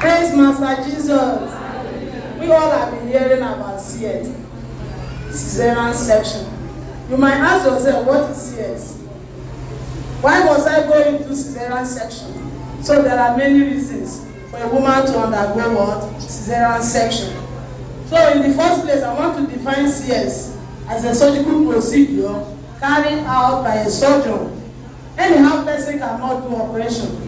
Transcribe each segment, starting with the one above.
Praise Master Jesus. We all have been hearing about CS, cesarean section. You might ask yourself, what is CS? Why must I go into cesarean section? So there are many reasons for a woman to undergo what? Cesarean section. So in the first place, I want to define CS as a surgical procedure carried out by a surgeon. Anyhow, person cannot do operation.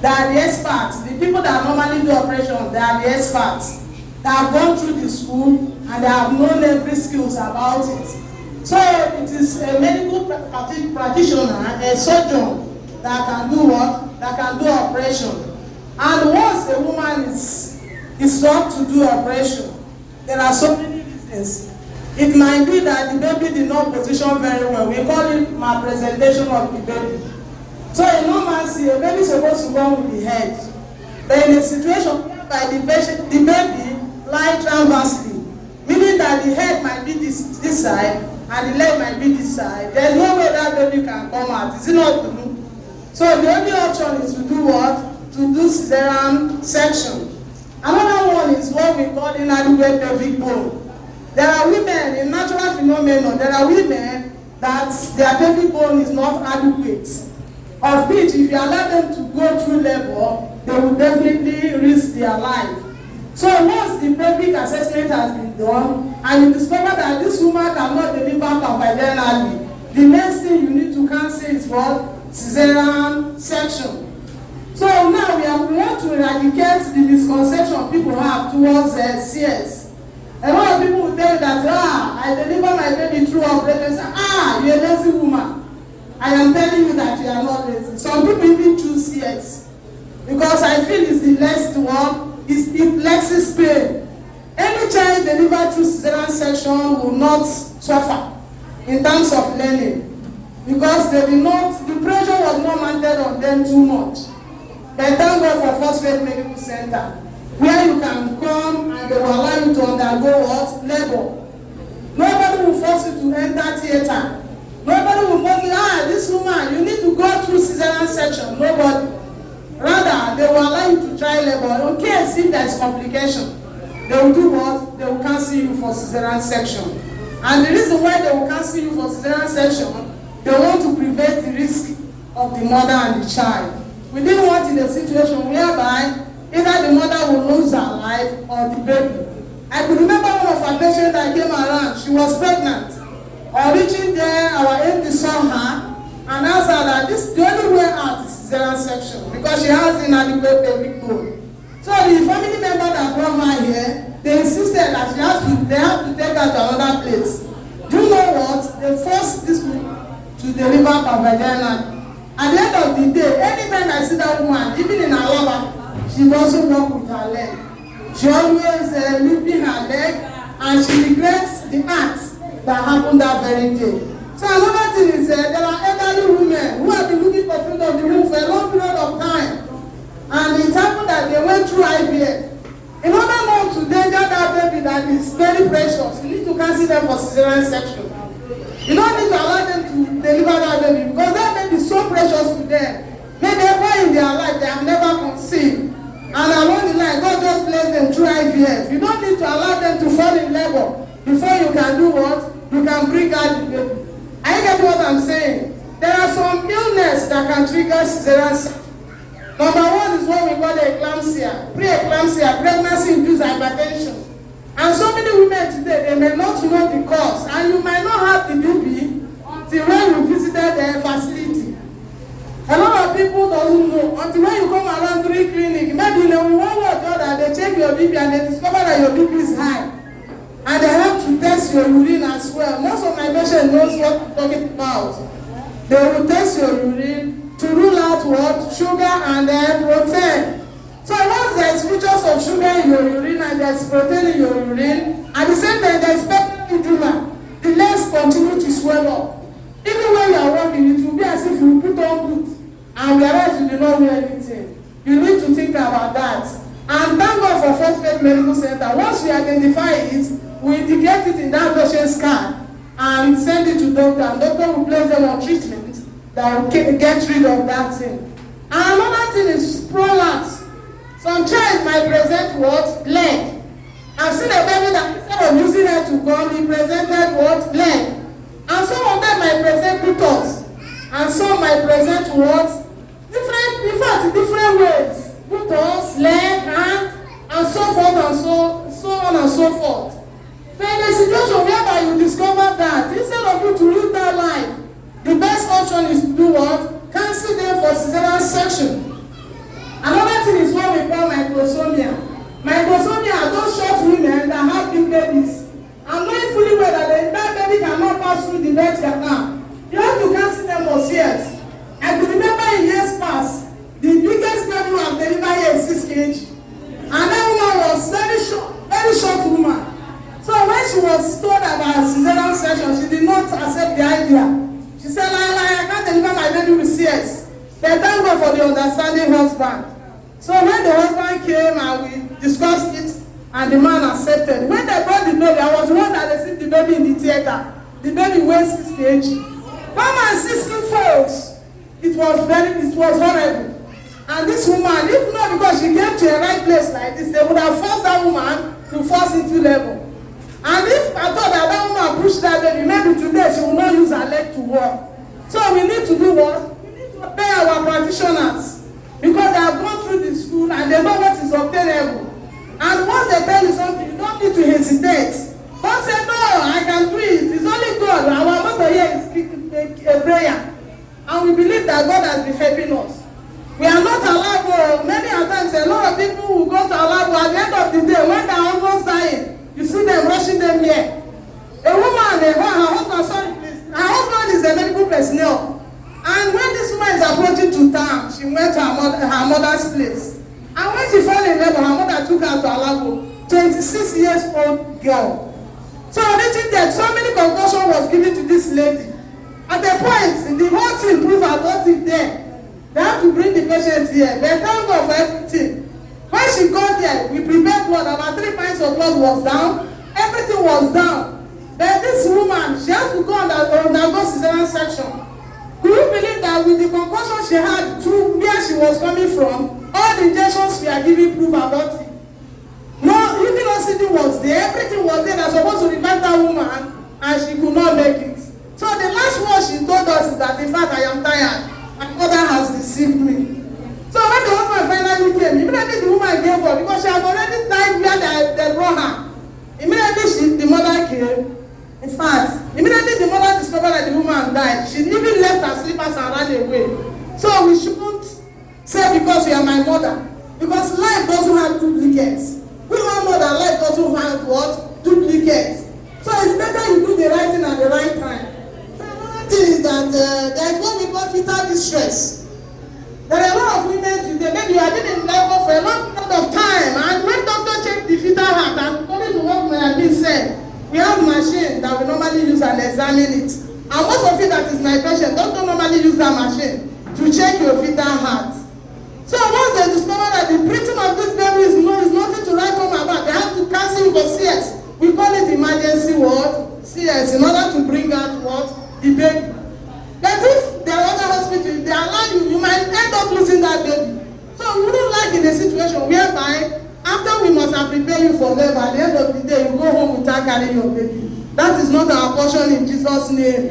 They are the experts. The people that normally do operation, they are the experts. They have gone through the school and they have known every skills about it. So it is a medical practitioner, a surgeon, that can do what? That can do operation. And once a woman is thought to do operation, there are so many reasons. It might be that the baby did not position very well. We call it malpresentation of the baby. So in normalcy, a baby is supposed to go with the head. But in a situation whereby the baby lies transversely, meaning that the head might be this side and the leg might be this side, there is no way that baby can come out. Is it not true? So the only option is to do what? To do cesarean section. Another one is what we call inadequate pelvic bone. There are women, in natural phenomenon, there are women that their pelvic bone is not adequate. Of which, if you allow them to go through labor, they will definitely risk their life. So once the pelvic assessment has been done, and you discover that this woman cannot deliver vaginally, the next thing you need to cancel is what? Cesarean section. So now we want to eradicate the misconception people have towards CS. A lot of people will tell you that, I deliver my baby through operation. Say, you're a lazy woman. I am telling you that you are not lazy. Some people even choose CS because I feel it's the least one. It lessens pain. Any child delivered through cesarean section will not suffer in terms of learning because the pressure was not mounted on them too much. But thank God for First Faith Medical Center, where you can come and they will allow you to undergo what? Labor. Nobody will force you to enter theater. Nobody will force you, this woman, you need to go through cesarean section. Nobody. Rather, they will allow you to try labor. In case if there is complication, they will do what? They will cancel you for cesarean section. And the reason why they will cancel you for cesarean section, they want to prevent the risk of the mother and the child. We didn't want in a situation whereby either the mother will lose her life or the baby. I could remember one of our patients that came around. She was pregnant. On reaching there, our MD saw her and asked her that the only way out is cesarean section because she has inadequate pelvic bone. So the family member that brought her here, they insisted that they have to take her to another place. Do you know what? They forced this woman to deliver per vagina. At the end of the day, anytime I see that woman, even in her lover, she doesn't walk with her leg. She always lifting her leg and she regrets the act that happened that very day. So another thing is there are elderly women who have been looking for freedom of the womb for a long period of time. And it happened that they went through IVF. In order not to danger that baby that is very precious, you need to cancel them for cesarean section. You don't need to allow them to deliver that baby because that baby is so precious to them. Maybe ever in their life they have never conceived. And along the line, God just placed them through IVF. You don't need to allow them to fall in labor before you can do what? You can bring out the baby. I get what I'm saying. There are some illness that can trigger cesarean section. Number one is what we call eclampsia, pre-eclampsia, pregnancy-induced hypertension. And so many women today, they may not know the cause, and you might not have the baby until when you visited the facility. A lot of people don't know until when you come around during clinic. Maybe in one way or the other, they check your BP and they discover that your BP is high. And they have to test your urine as well. Most of my patients knows what I'm talking about. They will test your urine to rule out what? Sugar and protein. So once there is features of sugar in your urine and there is protein in your urine, at the same time there is peptide edema, the legs continue to swell up. Even when you are walking, it will be as if you put on boots and whereas you do not wear anything. You need to think about that. And thank God for First Faith Medical Center. Once we identify it, we integrate it in that patient's card and send it to doctor, and doctor will place them on treatment that will get rid of that thing. And another thing is prolapse. Some child might my present what? Leg. I've seen a baby that instead of using her to come, he presented what? Leg. And some of them might present buttocks. And some might present what? Different, in fact, different ways. Buttocks, leg, hand, and so forth and so on and so forth. But in a situation whereby you discover that instead of you to live that life, the best option is to do what? Cancel them for cesarean section. Another thing is what we call microsomia. Microsomia are those short women that have big babies. I'm knowing fully well that baby cannot pass through the birth canal. You have to cancel them for years. I could remember in years past, the biggest baby who have delivered here is 6 kg. And that woman was very short woman. So when she was told about cesarean section, she did not accept the idea. She said, I can't deliver my baby with CS. But thank God for the understanding husband. So when the husband came and we discussed it, and the man accepted. When they brought the baby, I was the one that received the baby in the theater. The baby weighs 6 kg. Mama and 6 folks, it was horrible. And this woman, if not because she came to a right place like this, they would have forced that woman to force into labor. And if I thought that woman pushed that baby, maybe today she will not use her leg to walk. So we need to do what? We need to pay our practitioners. Because they have gone through the school and they know what is obtainable. And once they tell you something, you don't need to hesitate. Don't say, no, I can do it. It's only God. Our motto here is a prayer. And we believe that God has been helping us. We are not allowed, many times a lot of people will go to Alabo at the end of the day, when they are almost dying, you see them rushing them here. A woman, her husband is a medical personnel. And when this woman is approaching to town, she went to her mother's place. And when she fell in labor, her mother took her to Alabo, 26 years old girl. So reaching there, so many concussion was given to this lady. At a point, the whole thing proved abortive there. They have to bring the patient here. They thank God for everything. When she got there, we prepared blood. About 3 pints of blood was down. Everything was down. Then this woman, she has to go undergo cesarean section. Do you believe that with the concussion she had to where she was coming from, all the injections we are giving prove abortive? No, even OCD was there. Everything was there. They are supposed to revive that woman, and she could not make it. So the last word she told us is that, in fact, I am tired. My mother has deceived me. So when the husband finally came, immediately the woman gave up because she had already died where they brought her. Immediately the mother came. In fact, immediately the mother discovered that the woman died. She even left her slippers and ran away. So we shouldn't say because you are my mother. Because life doesn't have duplicates. We all know that life doesn't have what? Duplicates. So it's better you do the right thing at the right time. Is that there is what we call fetal distress. There are a lot of women today, maybe you have been in labor for a long period of time, and when doctor check the fetal heart, and according to what may have been said, we have machine that we normally use and examine it. And most of it that is my patient, doctor normally use that machine to check your fetal heart. So once they discover that the breathing of this baby is nothing to write home about, they have to cancel for CS. We call it emergency ward, CS, in order to bring out what? The baby. But if there are other hospitals, they allow you might end up losing that baby. So we wouldn't like in a situation whereby after we must have prepared you for labor, at the end of the day, you go home without carrying your baby. That is not our portion in Jesus' name.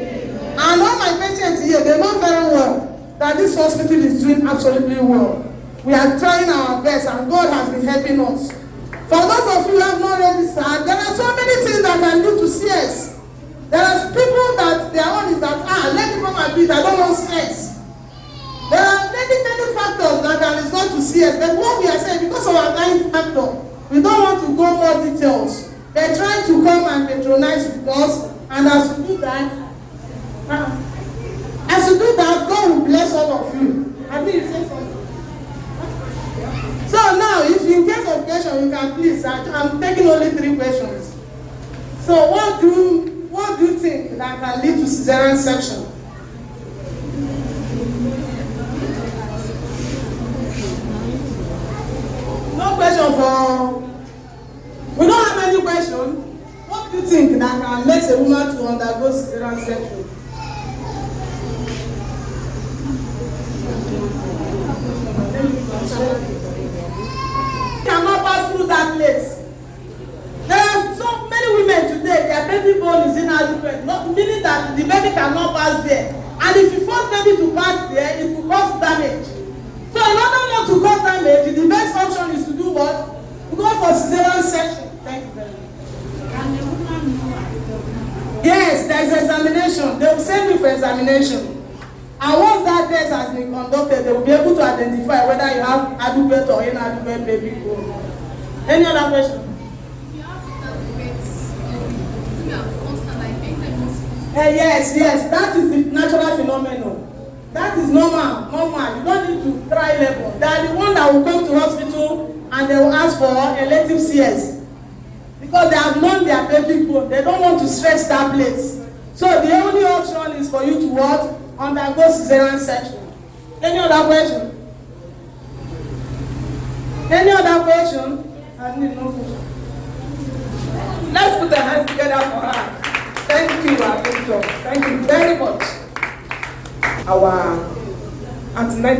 And all my patients here, they know very well that this hospital is doing absolutely well. We are trying our best and God has been helping us. For those of you who have not registered, there are so many things that can lead to CS. There are people that their own is that, let me come and beat, I don't want sex. There are many factors that can result to CS, but what we are saying, because of our time factor, we don't want to go more details. They're trying to come and patronize with us, and as we do that, God will bless all of you. I think you say something. So now, if in case of question, you can please, I'm taking only 3 questions. So what do you think that can lead to cesarean section? No question for... We don't have any question. What do you think that can make a woman to undergo cesarean section? Cannot adequate, not meaning that the baby cannot pass there. And if you force baby to pass there, it will cause damage. So in order not to cause damage, the best option is to do what? To go for cesarean section. Thank you very much. Yes, there is examination. They will send you for examination. And once that test has been conducted, they will be able to identify whether you have adequate or inadequate baby bone. Any other question? Yes, that is the natural phenomenon. That is normal. You don't need to try labor. They are the one that will come to hospital and they will ask for elective CS. Because they have known their pelvic bone. They don't want to stretch that place. So the only option is for you to what? Undergo cesarean section. Any other question? Any other question? I need no question. Let's put our hands together for her. Thank you, our doctor. Thank you very much. Our antenatal